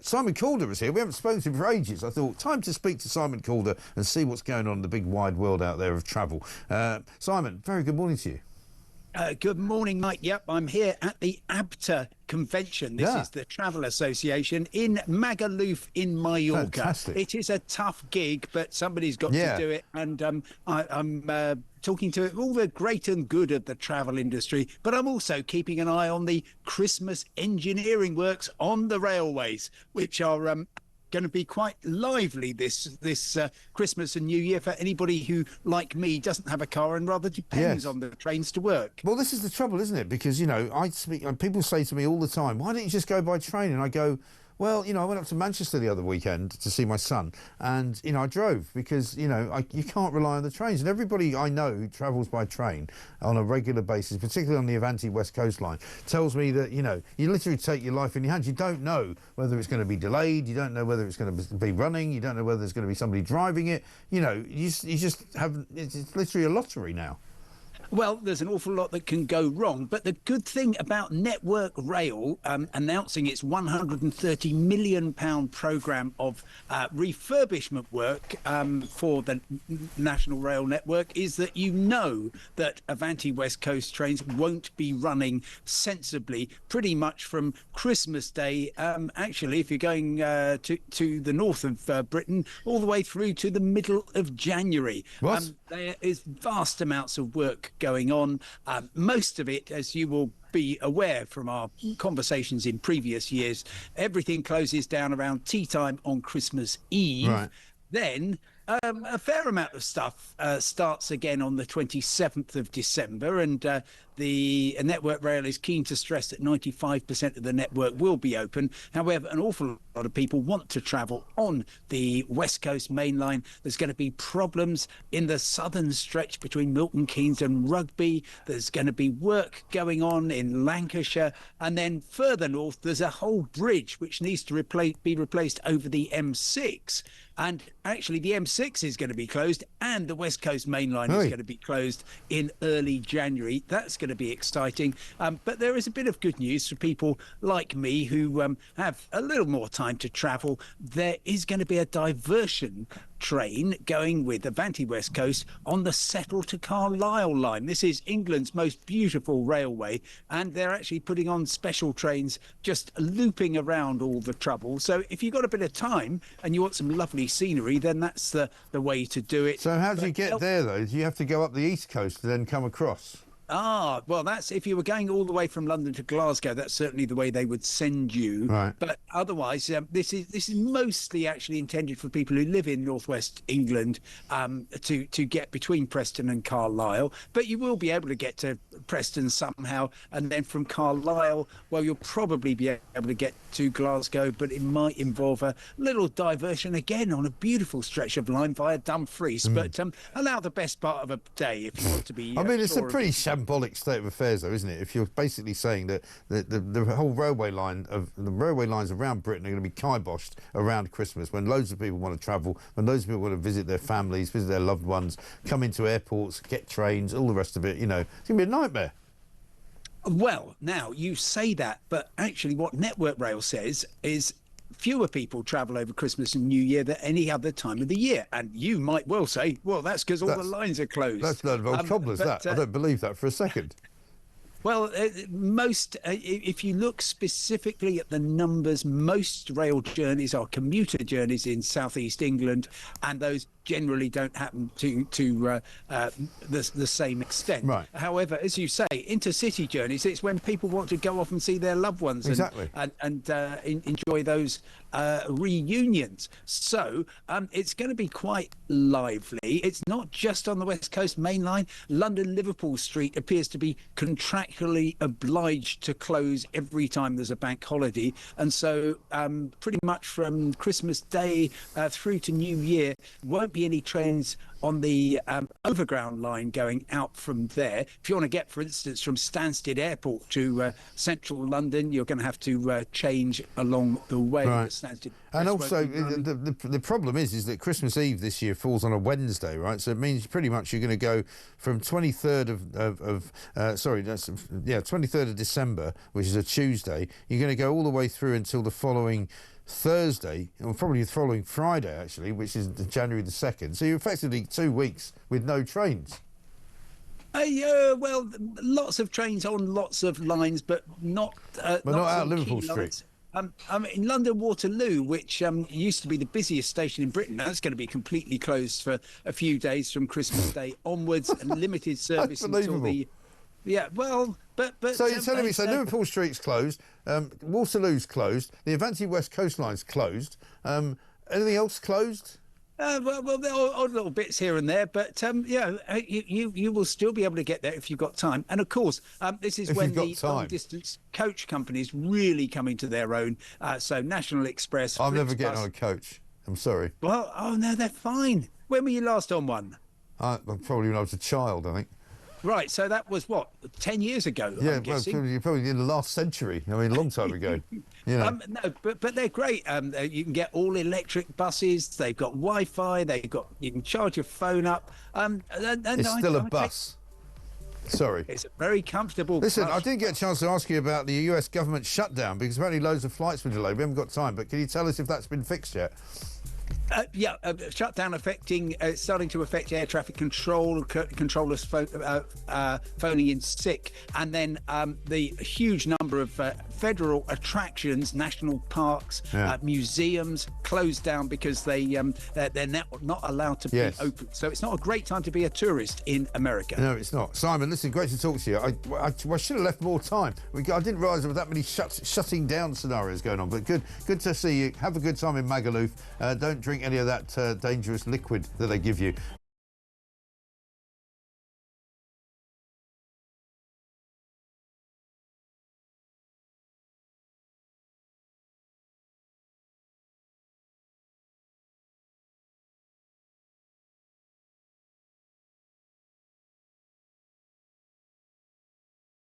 Simon Calder is here. We haven't spoken to him for ages. I thought, time to speak to Simon Calder and see what's going on in the big wide world out there of travel. Simon, very good morning to you. Good morning, Mike. Yep, I'm here at the ABTA convention. This is the Travel Association in Magaluf in Mallorca. Fantastic. It is a tough gig, but somebody's got to do it. And I'm talking to all the great and good of the travel industry, but I'm also keeping an eye on the Christmas engineering works on the railways, which are going to be quite lively this Christmas and New Year for anybody who, like me, doesn't have a car and rather depends on the trains to work. Well, this is the trouble, isn't it? Because, you know, people say to me all the time, why don't you just go by train? And I go, well, you know, I went up to Manchester the other weekend to see my son and, you know, I drove because, you know, you can't rely on the trains. And everybody I know who travels by train on a regular basis, particularly on the Avanti West Coast line, tells me that, you know, you literally take your life in your hands. You don't know whether it's going to be delayed. You don't know whether it's going to be running. You don't know whether there's going to be somebody driving it. You know, you just have, it's literally a lottery now. Well, there's an awful lot that can go wrong, but the good thing about Network Rail announcing its £130 million programme of refurbishment work for the National Rail Network is that you know that Avanti West Coast trains won't be running sensibly pretty much from Christmas Day. Actually, if you're going to the north of Britain, all the way through to the middle of January. What? There is vast amounts of work going on. Most of it, as you will be aware from our conversations in previous years, everything closes down around tea time on Christmas Eve. Right. Then a fair amount of stuff starts again on the 27th of December, and the Network Rail is keen to stress that 95% of the network will be open. However, an awful lot of people want to travel on the West Coast main line. There's going to be problems in the southern stretch between Milton Keynes and Rugby. There's going to be work going on in Lancashire, and then further north there's a whole bridge which needs to be replaced over the M6. And actually the M6 is going to be closed and the West Coast main line is going to be closed in early January. That's going to be exciting. But there is a bit of good news for people like me who have a little more time to travel. There is going to be a diversion train going with Avanti West Coast on the Settle to Carlisle line. This is England's most beautiful railway, and they're actually putting on special trains just looping around all the trouble. So if you've got a bit of time and you want some lovely scenery, then that's the way to do it. So how do you get there, though? Do you have to go up the East Coast to then come across? Well, that's if you were going all the way from London to Glasgow, that's certainly the way they would send you. Right. But otherwise, this is mostly actually intended for people who live in northwest England to get between Preston and Carlisle. But you will be able to get to Preston somehow, and then from Carlisle, well, you'll probably be able to get to Glasgow, but it might involve a little diversion again on a beautiful stretch of line via Dumfries. But allow the best part of a day if you want to be. I mean, it's a pretty shambolic state of affairs, though, isn't it? If you're basically saying that the whole railway lines around Britain are going to be kiboshed around Christmas, when loads of people want to travel, when loads of people want to visit their families, visit their loved ones, come into airports, get trains, all the rest of it, you know, it's going to be a nightmare. Well, now you say that, but actually what Network Rail says is fewer people travel over Christmas and New Year than any other time of the year. And you might well say, well, that's because all the lines are closed. That's not of old cobblers, that. I don't believe that for a second. Well, if you look specifically at the numbers, most rail journeys are commuter journeys in southeast England, and those generally don't happen to the same extent. Right. However, as you say, intercity journeys, it's when people want to go off and see their loved ones and enjoy those reunions. So it's going to be quite lively. It's not just on the West Coast main line. London-Liverpool Street appears to be contractually obliged to close every time there's a bank holiday. And so pretty much from Christmas Day through to New Year, won't be any trains on the overground line going out from there. If you want to get, for instance, from Stansted Airport to central London, you're going to have to change along the way. Right. And also, the problem is that Christmas Eve this year falls on a Wednesday, right? So it means pretty much you're going to go from 23rd of 23rd of December, which is a Tuesday. You're going to go all the way through until the following Thursday, or probably the following Friday, actually, which is January the 2nd. So you're effectively 2 weeks with no trains. Well, lots of trains on lots of lines, but not But not out Liverpool Street. In London Waterloo, which used to be the busiest station in Britain, that's going to be completely closed for a few days from Christmas Day onwards, and limited service until the. Yeah, well, but so you're telling me, so Liverpool Street's closed, Waterloo's closed, the Avanti West Coast line's closed. Anything else closed? Well, there are odd little bits here and there, but you will still be able to get there if you've got time. And of course, this is when the long-distance coach companies really come into their own. So National Express. I'm never getting on a coach. I'm sorry. Well, oh no, they're fine. When were you last on one? Probably when I was a child, I think. Right, so that was what, 10 years ago? Yeah, I'm guessing. well, probably in the last century. I mean, a long time ago. You know. No, but they're great. You can get all electric buses. They've got Wi-Fi. You can charge your phone up. It's still a bus. Sorry. It's a very comfortable. Listen, bus. I didn't get a chance to ask you about the US government shutdown because apparently loads of flights were delayed. We haven't got time, but can you tell us if that's been fixed yet? Shutdown starting to affect air traffic controllers phoning in sick, and then the huge number of federal attractions, national parks, museums closed down because they're not allowed to be open. So it's not a great time to be a tourist in America. No, it's not. Simon, listen, great to talk to you. I should have left more time. I didn't realise there were that many shutting down scenarios going on, but good to see you. Have a good time in Magaluf. Don't drink any of that dangerous liquid that they give you.